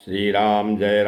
राम जय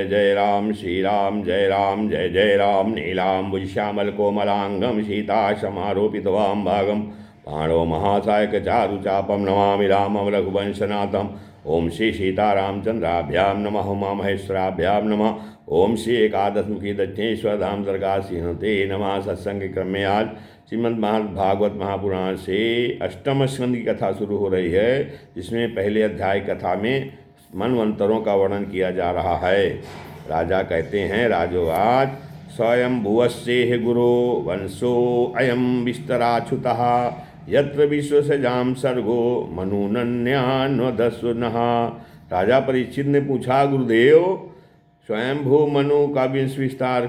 जय राम श्रीराम जय राम जय जय राम नीलाम्बुश्यामल कोमलांगम सीताशमारोपितवां भागम पाणो महासायक चारुचापम नमामि रामं रघुवंशनाथम। ओम श्री सीतारामचंद्राभ्यां नमः उमा महेश्वराभ्यां नमः। ओम श्री एकादशमुखी दक्षिणेश्वर धाम दरगाह सिंहते नमः। सत्संग क्रम में आज श्रीमद्भागवत महापुराण से अष्टम स्कंद की कथा शुरू हो रही है, जिसमें पहले अध्याय कथा में मनवंतरों का वर्णन किया जा रहा है। राजा कहते हैं, राजोवाच स्वयं भुवस्येह गुरो वंशो अयम विस्तराच्युतः यत्र विश्वसजाम सर्गो मनुनन्यान्वदस्वनः। राजा परीक्षित ने पूछा, गुरुदेव स्वयं भू मनु का वंश विस्तार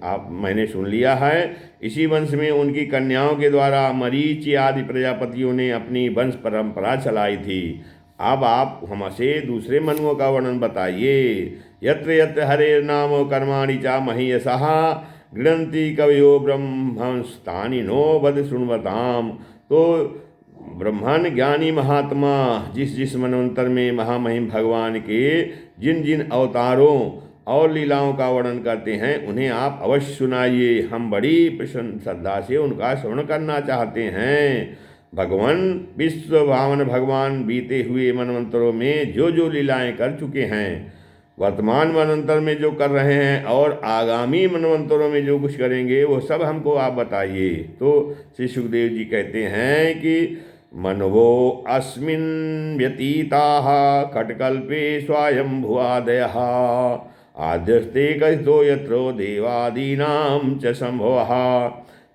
आप मैंने सुन लिया है। इसी वंश में उनकी कन्याओं के द्वारा मरीचि आदि प्रजापतियों ने अपनी वंश परंपरा चलाई थी। अब आप हमसे दूसरे मनुओं का वर्णन बताइए। यत्र यत्र हरे नामो कर्माणि चा महीयसः गृह्णन्ति कवयो ब्रह्मंस्तानि नो वद शृण्वताम्। तो ब्रह्मन ज्ञानी महात्मा जिस जिस मनवंतर में महामहिम भगवान के जिन जिन अवतारों और लीलाओं का वर्णन करते हैं, उन्हें आप अवश्य सुनाइए। हम बड़ी प्रसन्न श्रद्धा से उनका श्रवण करना चाहते हैं। भगवान विश्व भावन भगवान बीते हुए मनवंतरों में जो जो लीलाएं कर चुके हैं, वर्तमान मनवंतर में जो कर रहे हैं और आगामी मनवंतरों में जो कुछ करेंगे, वो सब हमको आप बताइए। तो श्री सुखदेव जी कहते हैं कि मनवो अस्मिन् व्यतीताः खट्कल्पे स्वयंभुवादयः आद्यस्ते कथितो यत्रो देवादीनां च संभवः।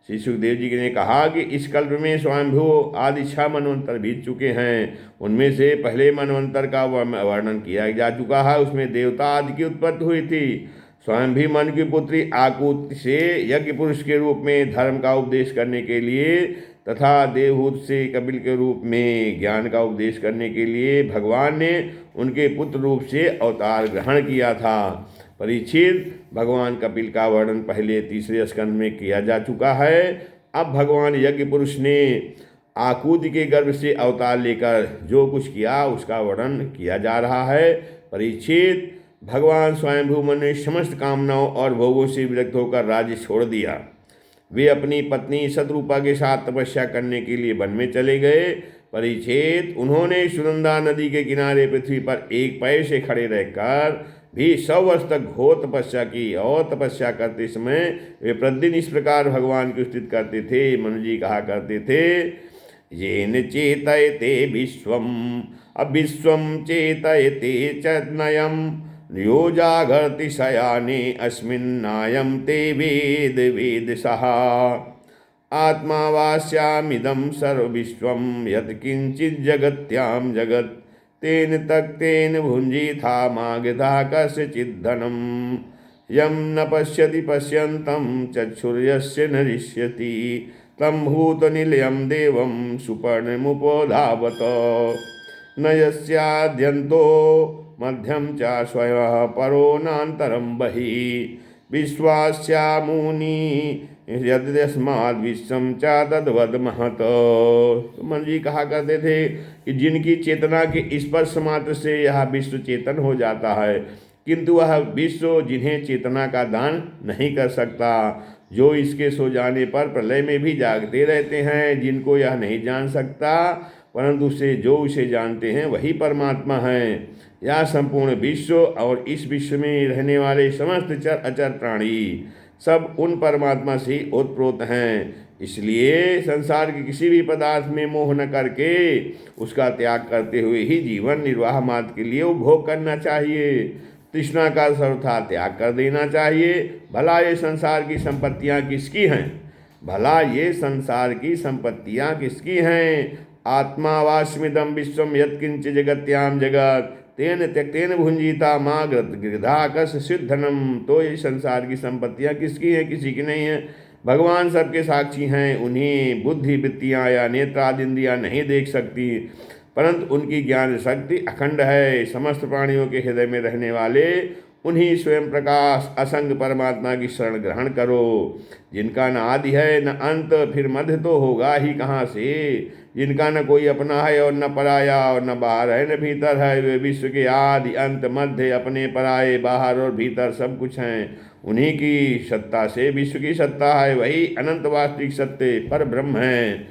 श्री सुखदेव जी ने कहा कि इस कल्प में स्वयंभू आदि 6 मनवंतर बीत चुके हैं। उनमें से पहले मनवंतर का वर्णन किया जा चुका है। उसमें देवता आदि की उत्पत्ति हुई थी। स्वयं भी मन की पुत्री आकुति से यज्ञ पुरुष के रूप में धर्म का उपदेश करने के लिए तथा देवहूत से कपिल के रूप में ज्ञान का उपदेश करने के लिए भगवान ने उनके पुत्र रूप से अवतार ग्रहण किया था। परीक्षित, भगवान कपिल का वर्णन पहले तीसरे स्कंद में किया जा चुका है। अब भगवान यज्ञ पुरुष ने आकुति के गर्भ से अवतार लेकर जो कुछ किया उसका वर्णन किया जा रहा है। परीक्षित, भगवान स्वयंभू मन ने समस्त कामनाओं और भोगों से विरक्त होकर राज्य छोड़ दिया। वे अपनी पत्नी शत्रुपा के साथ तपस्या करने के लिए वन में चले गए। परीक्षित, उन्होंने सुनंदा नदी के किनारे पृथ्वी पर एक पैर से खड़े रहकर भी 100 वर्ष तक घोर तपस्या की और तपस्या करते समय वे प्रतिदिन इस प्रकार भगवान की स्तुति करते थे। मनु जी कहा करते थे, येन चेतयते विश्वम अविश्वम चेतयते चनयम यो जागर्ति शयाने अस्मिन्नायं ते वेद वेदसः आत्मा वास्यामिदं सर्वविश्वं यत्किंचित् जगत्यां जगत् तेन तक्तेन भुञ्जीथा मागधा कस्यचिद्धनं यं न पश्यति पश्यन्तं चक्षुर्यस्य न दृश्यति तं भूतनिलयं देवं सुपर्णमुपधावत न यस्याद्यन्तो मध्यम च स्वयं परो नान्तरं बहिः विश्वास्यामुनि यद्यस्माद् विश्वं च तद्वद् महत्। तो मन जी कहा करते थे कि जिनकी चेतना के स्पर्श मात्र से यह विश्व चेतन हो जाता है, किंतु वह विश्व जिन्हें चेतना का दान नहीं कर सकता, जो इसके सो जाने पर प्रलय में भी जागते रहते हैं, जिनको यह नहीं जान सकता, परंतु उसे जो उसे जानते हैं वही परमात्मा है। यह संपूर्ण विश्व और इस विश्व में रहने वाले समस्त चर अचर प्राणी सब उन परमात्मा से ओतप्रोत हैं। इसलिए संसार के किसी भी पदार्थ में मोह न करके उसका त्याग करते हुए ही जीवन निर्वाह मार्ग के लिए उपभोग करना चाहिए। तृष्णा का सर्वथा त्याग कर देना चाहिए। भला ये संसार की संपत्तियाँ किसकी हैं? भला ये संसार की संपत्तियाँ किसकी हैं? आत्मा वास्मिदम विश्वम यत्किंच जगत्याम जगत तेन त्यक्तेन भुंजीता माँ गृधाकस सिद्धनम। तो ये संसार की संपत्तियाँ किसकी हैं? किसी की नहीं है। भगवान सबके साक्षी हैं। उन्हीं बुद्धि वृत्तियाँ या नेत्रादिंदियाँ नहीं देख सकती, परंतु उनकी ज्ञान शक्ति अखंड है। समस्त प्राणियों के हृदय में रहने वाले उन्हीं स्वयं प्रकाश असंग परमात्मा की शरण ग्रहण करो, जिनका न आदि है न अंत, फिर मध्य तो होगा ही कहाँ से। जिनका न कोई अपना है और न पराया, और न बाहर है न भीतर है, वे विश्व के आदि अंत मध्य, अपने पराये बाहर और भीतर सब कुछ हैं। उन्हीं की सत्ता से विश्व की सत्ता है, वही अनंत वास्तविक सत्य पर ब्रह्म है।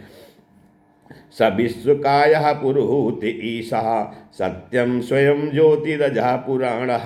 स विश्वकायः पुरुहूति ईशा सत्यम स्वयं ज्योतिरजः पुराणः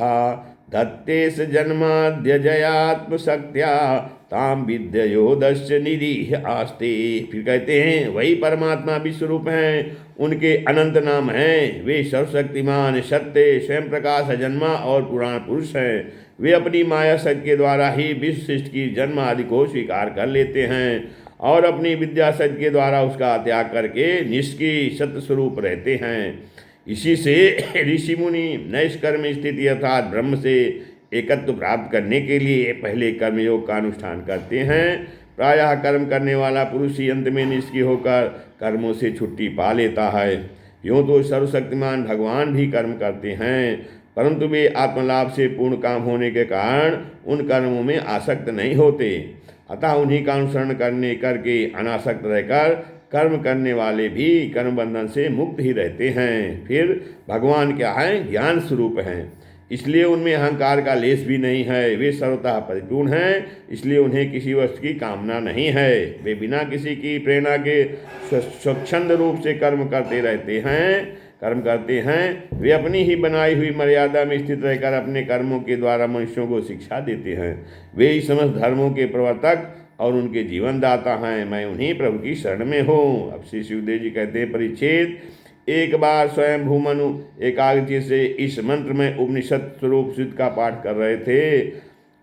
धत्तेश जन्माद्यजयात्मशक्त्या ताम विद्योदस्य निरीह आस्ते। फिर कहते हैं वही परमात्मा विश्वरूप हैं, उनके अनंत नाम हैं, वे सर्वशक्तिमान सत्य स्वयं प्रकाश जन्मा और पुराण पुरुष हैं। वे अपनी माया शक्ति के द्वारा ही विश्व सृष्टि की जन्म आदि को स्वीकार कर लेते हैं और अपनी विद्या शक्ति के द्वारा उसका त्याग करके निष्क्रिय सत्य स्वरूप रहते हैं। इसी से ऋषि मुनि नैष्कर्म स्थिति अर्थात ब्रह्म से एकत्व प्राप्त करने के लिए पहले कर्मयोग का अनुष्ठान करते हैं। प्रायः कर्म करने वाला पुरुष ही अंत में निष्क्रिय होकर कर्मों से छुट्टी पा लेता है। यूँ तो सर्वशक्तिमान भगवान भी कर्म करते हैं, परंतु वे आत्मलाभ से पूर्ण काम होने के कारण उन कर्मों में आसक्त नहीं होते। अतः उन्हीं का अनुसरण करके अनासक्त रहकर कर्म करने वाले भी कर्म बंधन से मुक्त ही रहते हैं। फिर भगवान क्या हैं? ज्ञान स्वरूप हैं, इसलिए उनमें अहंकार का लेश भी नहीं है। वे सर्वतः परिपूर्ण हैं, इसलिए उन्हें किसी वस्तु की कामना नहीं है। वे बिना किसी की प्रेरणा के स्वच्छंद रूप से कर्म करते हैं। वे अपनी ही बनाई हुई मर्यादा में स्थित रहकर अपने कर्मों के द्वारा मनुष्यों को शिक्षा देते हैं। वे ही समस्त धर्मों के प्रवर्तक और उनके जीवन दाता हैं। मैं उन्हीं प्रभु की शरण में हूँ। अब श्री सुखदेव जी कहते हैं, परीक्षित, एक बार स्वयं भूमनु एकाग्रचित्त से इस मंत्र में उपनिषद स्वरूप सिद्ध का पाठ कर रहे थे।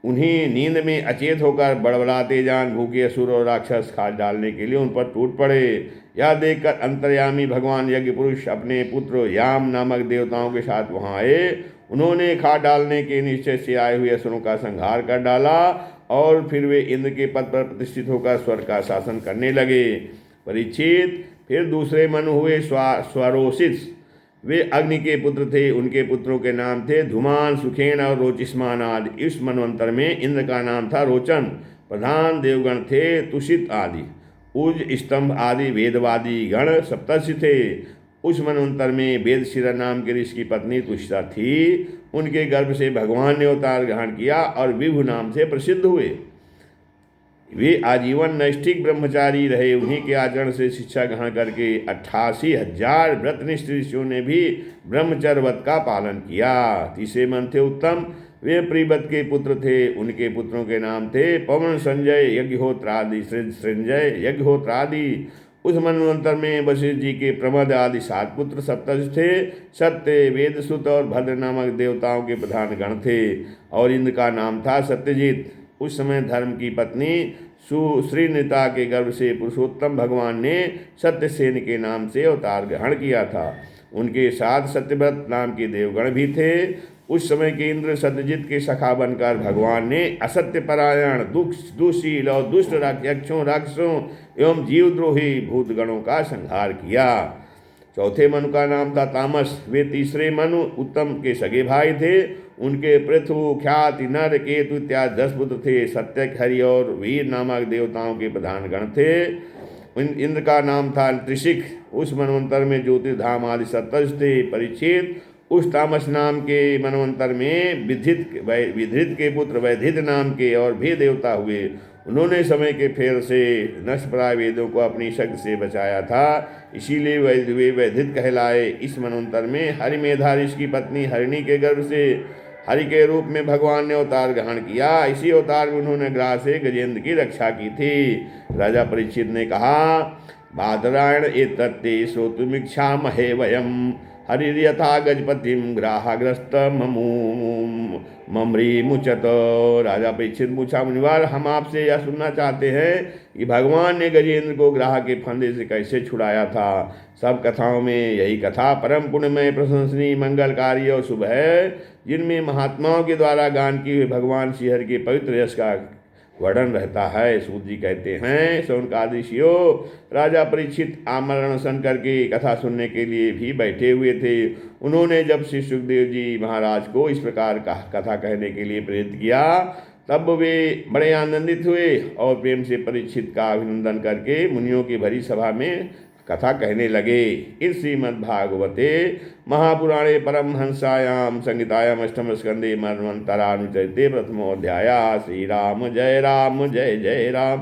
उन्हीं नींद में अचेत होकर बड़बड़ाते जान भूखे असुर और राक्षस खा डालने के लिए उन पर टूट पड़े। यह देखकर अंतर्यामी भगवान यज्ञ पुरुष अपने पुत्र याम नामक देवताओं के साथ वहाँ आए। उन्होंने खा डालने के निश्चय से आए हुए असुरों का संहार कर डाला और फिर वे इंद्र के पद पर प्रतिष्ठित होकर स्वर्ग का शासन करने लगे। परीक्षित, फिर दूसरे मनु हुए स्वरोषित। वे अग्नि के पुत्र थे। उनके पुत्रों के नाम थे धूमान, सुखेन और रोचिस्मान आदि। इस मनवंतर में इंद्र का नाम था रोचन। प्रधान देवगण थे तुषित आदि। उज, स्तंभ आदि वेदवादी गण सप्तर्षि थे। उस मनवंतर में वेदशिरा नाम के ऋषि की पत्नी तुषिता थी। उनके गर्भ से भगवान ने अवतार ग्रहण किया और विभु नाम से प्रसिद्ध हुए। वे आजीवन नैष्ठिक ब्रह्मचारी रहे। उन्हीं के आचरण से शिक्षा ग्रहण करके 88,000 व्रतनिष्ठ ऋषियों ने भी ब्रह्मचर्य व्रत का पालन किया। तीसरे मन थे उत्तम। वे प्रियव्रत के पुत्र थे। उनके पुत्रों के नाम थे पवन, संजय, यज्ञहोत्रादि, सृंजय, यज्ञहोत्रादि। उस मनवंतर में वशिष्ठ जी के प्रमद आदि 7 पुत्र सप्तर्षि थे। सत्य, वेदसुत और भद्र नामक देवताओं के प्रधान गण थे और इंद्र का नाम था सत्यजित। उस समय धर्म की पत्नी सुश्रीनिता के गर्भ से पुरुषोत्तम भगवान ने सत्यसेन के नाम से अवतार ग्रहण किया था। उनके साथ सत्यव्रत नाम के देवगण भी थे। उस समय के इंद्र सत्यजित के सखा बनकर भगवान ने असत्य परायण, दुशील और दुष्ट यक्षों, राक्षसों एवं जीवद्रोही भूतगणों का संहार किया। चौथे मनु का नाम था तामस। वे तीसरे मनु उत्तम के सगे भाई थे। उनके पृथु, ख्याति, नर, केतु इत्यादि 10 पुत्र थे। सत्यक, हरि और वीर नामक देवताओं के प्रधान गण थे। इंद्र का नाम था त्रिशिख। उस मनवंतर में ज्योतिर्धाम आदि सप्तर्षि थे। परीक्षित, उस तामस नाम के मनवंतर में विधृत के पुत्र वैधित नाम के और भी देवता हुए। उन्होंने समय के फेर से नष्टप्राय वेदों को अपनी शक्ति से बचाया था, इसीलिए वे वैधित कहलाए। इस मनवंतर में हरिमेधा ऋषि की पत्नी हरिणी के गर्भ से हरि के रूप में भगवान ने अवतार ग्रहण किया। इसी अवतार में उन्होंने ग्राह से गजेंद्र की रक्षा की थी। राजा परीक्षित ने कहा, बादरायण एतत्ते श्रोतुमिच्छामहे वयम् हरिर्यथा गजपतिम ग्राहग्रस्त ममरी मुचत। राजा परीक्षित पूछा, मुनिवार, हम आपसे यह सुनना चाहते हैं कि भगवान ने गजेंद्र को ग्राह के फंदे से कैसे छुड़ाया था। सब कथाओं में यही कथा परम पुण्यमय, प्रशंसनीय, मंगलकारी और शुभ है, जिनमें महात्माओं के द्वारा गान की हुए भगवान श्रीहरि के पवित्र यश का वर्णन रहता है। सूत जी कहते हैं, शौनकादि ऋषियों, राजा परीक्षित आमरण अनशन करके कथा सुनने के लिए भी बैठे हुए थे। उन्होंने जब श्री सुखदेव जी महाराज को इस प्रकार का कथा कहने के लिए प्रेरित किया, तब वे बड़े आनंदित हुए और प्रेम से परीक्षित का अभिनंदन करके मुनियों की भरी सभा में कथा कहने लगे। इस श्रीमद्भागवते महापुराणे परमहंसायां संहितायां अष्टम स्कंदे मन्वन्तरानुचरिते प्रथमोऽध्यायः। श्री राम जय जय राम।